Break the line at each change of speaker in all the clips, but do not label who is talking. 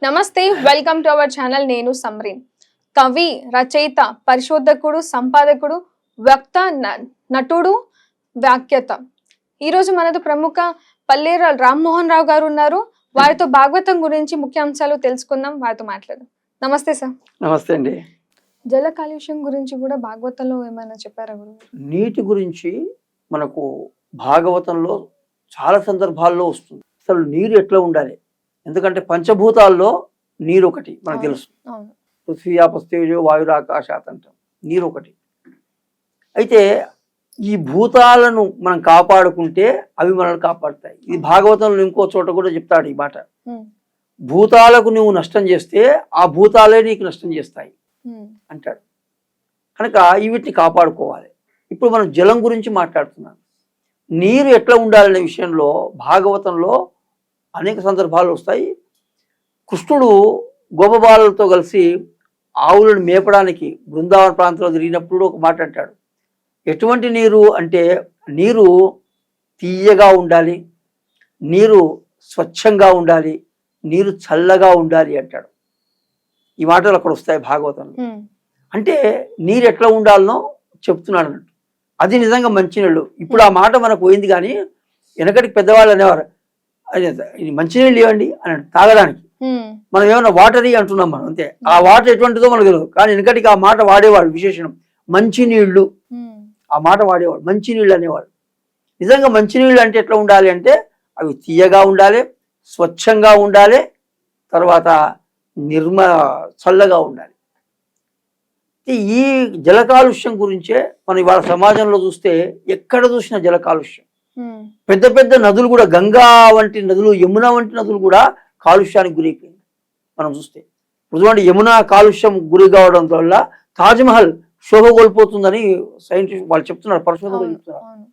నమస్తే, welcome to our channel. నేను సమ్రీన్. కవి, రచయిత, పరిశోధకుడు, సంపాదకుడు, వక్త, నటుడు, వ్యాఖ్యాత. ఈరోజు మనతో ప్రముఖ పల్లేర రామ్మోహన్ రావు గారు ఉన్నారు. వారితో భాగవతం గురించి ముఖ్యాంశాలు తెలుసుకుందాం, వారితో మాట్లాడదాం. నమస్తే సార్.
నమస్తే అండి.
జల కాలుష్యం గురించి కూడా భాగవతంలో ఏమైనా చెప్పారా గురువు?
నీటి గురించి మనకు భాగవతంలో చాలా సందర్భాల్లో వస్తుంది. అసలు నీరు ఎట్లా ఉండాలి, ఎందుకంటే పంచభూతాల్లో నీరు ఒకటి మనకు తెలుసు. పృథ్వీ ఆపస్తేజో వాయురాకాశాత్ అంటాం, నీరు ఒకటి. అయితే ఈ భూతాలను మనం కాపాడుకుంటే అవి మనల్ని కాపాడుతాయి. ఇది భాగవతంలో ఇంకో చోట కూడా చెప్తాడు ఈ మాట. భూతాలకు నువ్వు నష్టం చేస్తే ఆ భూతాలే నీకు నష్టం చేస్తాయి అంటాడు. కనుక వీటిని కాపాడుకోవాలి. ఇప్పుడు మనం జలం గురించి మాట్లాడుతున్నాం. నీరు ఎట్లా ఉండాలనే విషయంలో భాగవతంలో అనేక సందర్భాలు వస్తాయి. కృష్ణుడు గోపబాలతో కలిసి ఆవులను మేపడానికి బృందావన ప్రాంతంలో తిరిగినప్పుడు ఒక మాట అంటాడు. ఎటువంటి నీరు అంటే నీరు తీయగా ఉండాలి, నీరు స్వచ్ఛంగా ఉండాలి, నీరు చల్లగా ఉండాలి అంటాడు. ఈ మాటలు అక్కడ వస్తాయి భాగవతంలో. అంటే నీరు ఎట్లా ఉండాలనో చెప్తున్నాడు అన్నట్టు. అది నిజంగా మంచినీళ్ళు. ఇప్పుడు ఆ మాట మనకు పోయింది, కానీ వెనకటికి పెద్దవాళ్ళు అనేవారు ఇది మంచినీళ్ళు ఇవ్వండి అని తాగడానికి. మనం ఏమన్నా వాటర్ అంటున్నాం మనం, అంతే. ఆ వాటర్ ఎటువంటిదో మనకు తెలియదు, కానీ వెనకటికి ఆ మాట వాడేవాడు. విశేషణం మంచినీళ్ళు, ఆ మాట వాడేవాడు, మంచినీళ్ళు అనేవాడు. నిజంగా మంచినీళ్ళు అంటే ఎట్లా ఉండాలి అంటే అవి తీయగా ఉండాలి, స్వచ్ఛంగా ఉండాలి, తర్వాత చల్లగా ఉండాలి. ఈ జల కాలుష్యం గురించే మనం ఇవాళ సమాజంలో చూస్తే ఎక్కడ చూసినా జల కాలుష్యం. పెద్ద పెద్ద నదులు కూడా, గంగా వంటి నదులు, యమున వంటి నదులు కూడా కాలుష్యానికి గురైపోయింది. మనం చూస్తే చూడండి, యమున కాలుష్యం గురి కావడం వల్ల తాజ్మహల్ శోభ కోల్పోతుందని సైంటిస్ట్ వాళ్ళు చెప్తున్నారు, పరిశోధకులు చెప్తున్నారు.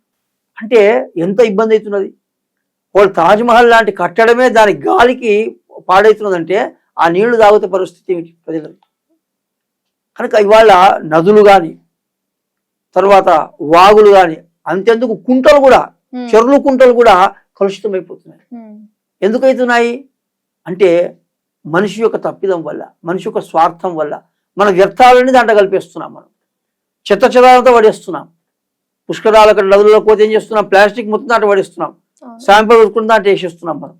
అంటే ఎంత ఇబ్బంది అవుతున్నది. వాళ్ళు తాజ్మహల్ లాంటి కట్టడమే దాని గాలికి పాడవుతున్నదంటే ఆ నీళ్లు తాగుతే పరిస్థితి ఏమిటి ప్రజలకు? కనుక ఇవాళ నదులు కానీ, తర్వాత వాగులు కానీ, అంతెందుకు కుంటలు కూడా, చెరువులు కుంటలు కూడా కలుషితం అయిపోతున్నాయి. ఎందుకు అవుతున్నాయి అంటే మనిషి యొక్క తప్పిదం వల్ల, మనిషి యొక్క స్వార్థం వల్ల మన వ్యర్థాలని దాంట్లో కలిపేస్తున్నాం. మనం చెత్త చెదారంతో పడేస్తున్నాం. పుష్కరాలు అక్కడ నదులలో పోతే ఏం చేస్తున్నాం, ప్లాస్టిక్ మొత్తం దాంట్లో పడేస్తున్నాం, శాంపుల్ పెట్టుకుని దాంట్లో వేసేస్తున్నాం మనం.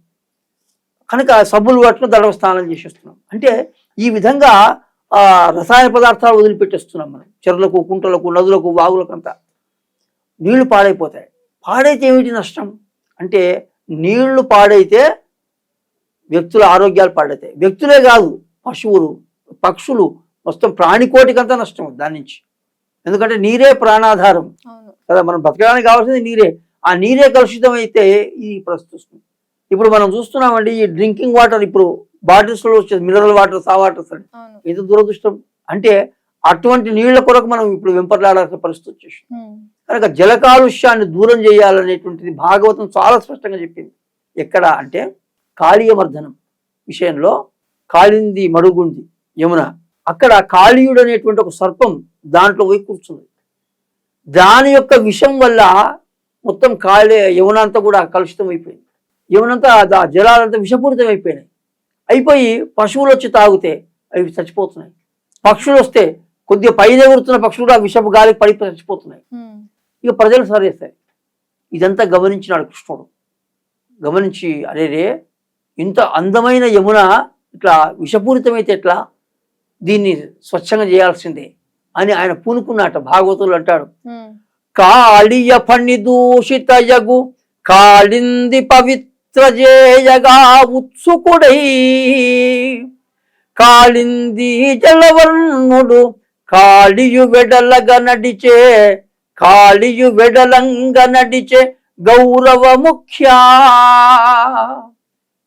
కనుక సబ్బులు పట్టుకుని దడవ స్నానం చేసేస్తున్నాం. అంటే ఈ విధంగా రసాయన పదార్థాలు వదిలిపెట్టేస్తున్నాం మనం. చెరువులకు, కుంటలకు, నదులకు, వాగులకు అంతా నీళ్లు పాడైపోతాయి. పాడైతే ఏమిటి నష్టం అంటే, నీళ్లు పాడైతే వ్యక్తుల ఆరోగ్యాలు పాడైతాయి. వ్యక్తులే కాదు, పశువులు, పక్షులు, మొత్తం ప్రాణికోటికంతా నష్టం దాని నుంచి. ఎందుకంటే నీరే ప్రాణాధారం కదా, మనం బతకడానికి కావాల్సింది నీరే. ఆ నీరే కలుషితం అయితే ఈ పరిస్థితి. ఇప్పుడు మనం చూస్తున్నామండి, ఈ డ్రింకింగ్ వాటర్ ఇప్పుడు బాటిల్స్ లో వచ్చేది మినరల్ వాటర్, సా వాటర్స్ అని. ఎంత దురదృష్టం అంటే అటువంటి నీళ్ల కొరకు మనం ఇప్పుడు వెంపర్లాడాల్సిన పరిస్థితి వచ్చేసి. కనుక జల కాలుష్యాన్ని దూరం చేయాలనేటువంటిది భాగవతం చాలా స్పష్టంగా చెప్పింది. ఎక్కడ అంటే కాళీయమర్దనం విషయంలో, కాళింది మడుగుంది యమున, అక్కడ కాళీయుడు అనేటువంటి ఒక సర్పం దాంట్లో పోయి కూర్చుంది. దాని యొక్క విషం వల్ల మొత్తం యమున అంతా కూడా కలుషితం అయిపోయింది. యమునంతా జలాలంతా విషపూరితం అయిపోయినాయి. అయిపోయి పశువులు వచ్చి తాగితే అవి చచ్చిపోతున్నాయి. పక్షులు వస్తే కొద్దిగా పైన ఎగురుతున్న పక్షులు కూడా విషపు గాలికి పడి చచ్చిపోతున్నాయి. ఇక ప్రజలు సరేస్తారు. ఇదంతా గమనించినాడు కృష్ణుడు. గమనించి అరేరే, ఇంత అందమైన యమున ఇట్లా విషపూరితమైతే ఎట్లా, దీన్ని స్వచ్ఛంగా చేయాల్సిందే అని ఆయన పూనుకున్నట. భాగవతులు అంటాడు, కాళియ ఫణి దూషిత యగు కాళింది పవిత్రజేయగా ఉత్సుకుడై, కాళింది జలవర్ణుడు కాళియు వెడలగా నడిచే, కాళియు వెడలంగా నడిచే గౌరవ ముఖ్య.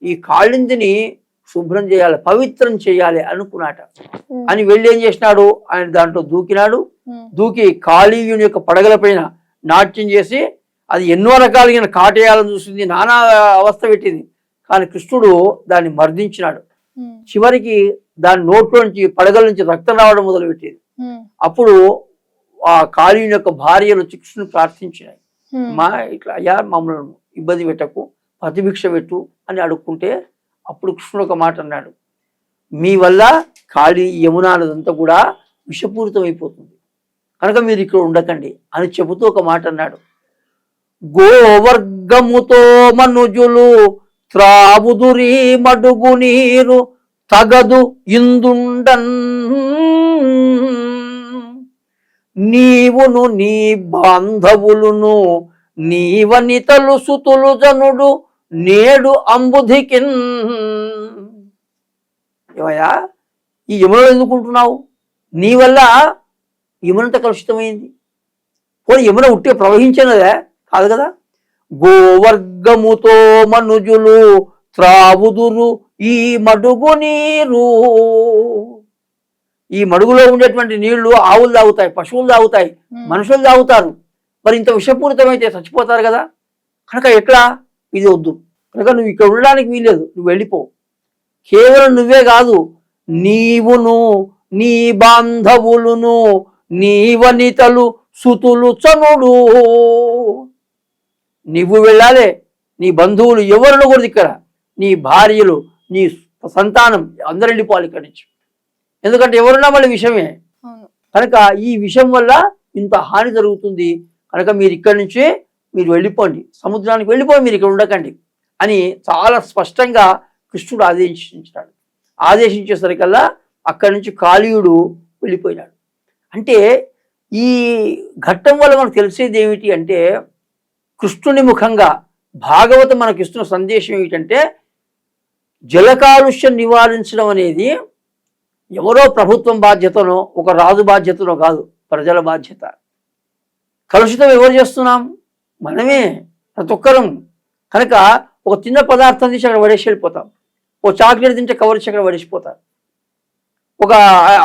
ఈ కాళిందిని శుభ్రం చేయాలి, పవిత్రం చేయాలి అనుకున్నాట. అని వెళ్ళి ఏం చేసినాడు, ఆయన దాంట్లో దూకినాడు. దూకి కాళీయుని యొక్క పడగల పైన నాట్యం చేసి అది ఎన్నో రకాలైన కాటేయాలని చూసింది, నానా అవస్థ పెట్టింది. కానీ కృష్ణుడు దాన్ని మర్దించినాడు. చివరికి దాని నోట్లో నుంచి, పడగల నుంచి రక్తం రావడం మొదలుపెట్టేది. అప్పుడు ఆ కాళీయుని యొక్క భార్యలు వచ్చి కృష్ణుని ప్రార్థించినాయి, మా ఇట్లా అయ్యా మమ్మల్ని ఇబ్బంది పెట్టకు, ప్రతిభిక్ష పెట్టు అని అడుక్కుంటే అప్పుడు కృష్ణుడు ఒక మాట అన్నాడు, మీ వల్ల ఖాళీ యమునా నదంతా కూడా విషపూరితం అయిపోతుంది, కనుక మీరు ఇక్కడ ఉండకండి అని చెబుతూ ఒక మాట అన్నాడు. గోవర్గముతో మనుజులు త్రావుదురి మడుగు నీరు తగదు ఇందుండన్, నీవును నీ బాంధవులును నీవని తలుసుతులు జనుడు నేడు అంబుధికిన్. ఏమయ్యా ఈ యమునలో ఎందుకుంటున్నావు? నీ వల్ల యమునంత కలుషితమైంది. పోనీ యమున ఉట్టే ప్రవహించినదే కాదు కదా. గోవర్గముతో మనుజులు త్రావుదురు ఈ మడుగు నీరు, ఈ మడుగులో ఉండేటువంటి నీళ్లు ఆవులు తాగుతాయి, పశువులు తాగుతాయి, మనుషులు తాగుతారు. మరి ఇంత విషపూరితమైతే చచ్చిపోతారు కదా. కనుక ఎట్లా? ఇది వద్దు, కనుక నువ్వు ఇక్కడ ఉండడానికి వీలేదు, నువ్వు వెళ్ళిపో. కేవలం నువ్వే కాదు, నీవును నీ బాంధవులును నీవనితలు సుతులు చనుడు. నువ్వు వెళ్ళాలి, నీ బంధువులు ఎవరు కూడా ఇక్కడ, నీ భార్యలు, నీ సంతానం అందరు వెళ్ళిపోవాలి ఇక్కడి నుంచి. ఎందుకంటే ఎవరున్నా మళ్ళీ విషమే. కనుక ఈ విషయం వల్ల ఇంత హాని జరుగుతుంది, కనుక మీరు ఇక్కడి నుంచి మీరు వెళ్ళిపోండి, సముద్రానికి వెళ్ళిపోయి, మీరు ఇక్కడ ఉండకండి అని చాలా స్పష్టంగా కృష్ణుడు ఆదేశించాడు. ఆదేశించేసరికల్లా అక్కడి నుంచి కాళీయుడు వెళ్ళిపోయినాడు. అంటే ఈ ఘట్టం వల్ల మనకు తెలిసేది ఏమిటి అంటే, కృష్ణుని ముఖంగా భాగవతం మనకి ఇస్తున్న సందేశం ఏమిటంటే, జల కాలుష్యం నివారించడం అనేది ఎవరో ప్రభుత్వం బాధ్యతనో ఒక రాజు బాధ్యతనో కాదు, ప్రజల బాధ్యత. కలుషితం ఎవరు చేస్తున్నాం? మనమే, ప్రతి ఒక్కరం. కనుక ఒక చిన్న పదార్థం తీసి అక్కడ పడేసి వెళ్ళిపోతాం, ఓ చాక్లెట్ తింటే కవర్ చేసి అక్కడ పడేసిపోతాం, ఒక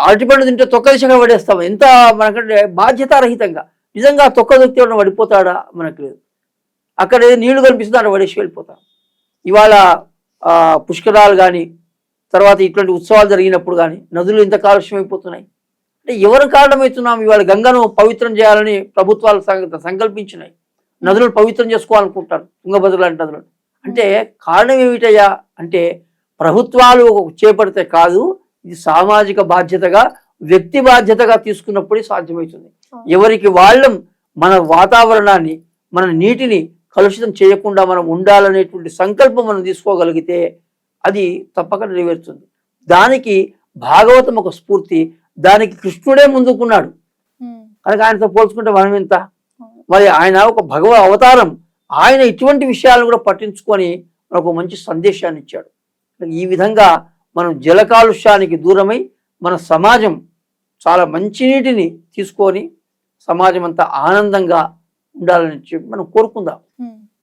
అరటిపండు తింటే తొక్క తీసి అక్కడ పడేస్తాం. ఎంత మనకంటే బాధ్యతారహితంగా. నిజంగా తొక్క దొక్కితే ఎవరైనా పడిపోతాడా? మనకు లేదు. అక్కడ ఏదో నీళ్లు కనిపిస్తుంది, అక్కడ పడేసి వెళ్ళిపోతాం. ఇవాళ పుష్కరాలు కానీ, తర్వాత ఇటువంటి ఉత్సవాలు జరిగినప్పుడు కానీ నదులు ఇంత కాలుష్యం అయిపోతున్నాయి అంటే ఎవరు కారణమవుతున్నాం? ఇవాళ గంగను పవిత్రం చేయాలని ప్రభుత్వాలు సంకల్పించినాయి, నదులను పవిత్రం చేసుకోవాలనుకుంటారు, తుంగభద్ర లాంటి నదులను. అంటే కారణం ఏమిటయ్యా అంటే, ప్రభుత్వాలు చేపడితే కాదు, ఇది సామాజిక బాధ్యతగా, వ్యక్తి బాధ్యతగా తీసుకున్నప్పుడే సాధ్యమవుతుంది. ఎవరికి వాళ్ళం మన వాతావరణాన్ని, మన నీటిని కలుషితం చేయకుండా మనం ఉండాలనేటువంటి సంకల్పం మనం తీసుకోగలిగితే అది తప్పక నెరవేరుతుంది. దానికి భాగవతం ఒక స్ఫూర్తి, దానికి కృష్ణుడే ముందుకున్నాడు. కనుక ఆయనతో పోల్చుకుంటే మనం ఎంత? మరి ఆయన ఒక భగవ అవతారం, ఆయన ఇటువంటి విషయాలను కూడా పట్టించుకొని మనకు మంచి సందేశాన్ని ఇచ్చాడు. ఈ విధంగా మనం జల కాలుష్యానికి దూరమై మన సమాజం చాలా మంచినీటిని తీసుకొని సమాజం అంతా ఆనందంగా ఉండాలని చెప్పి మనం కోరుకుందాం.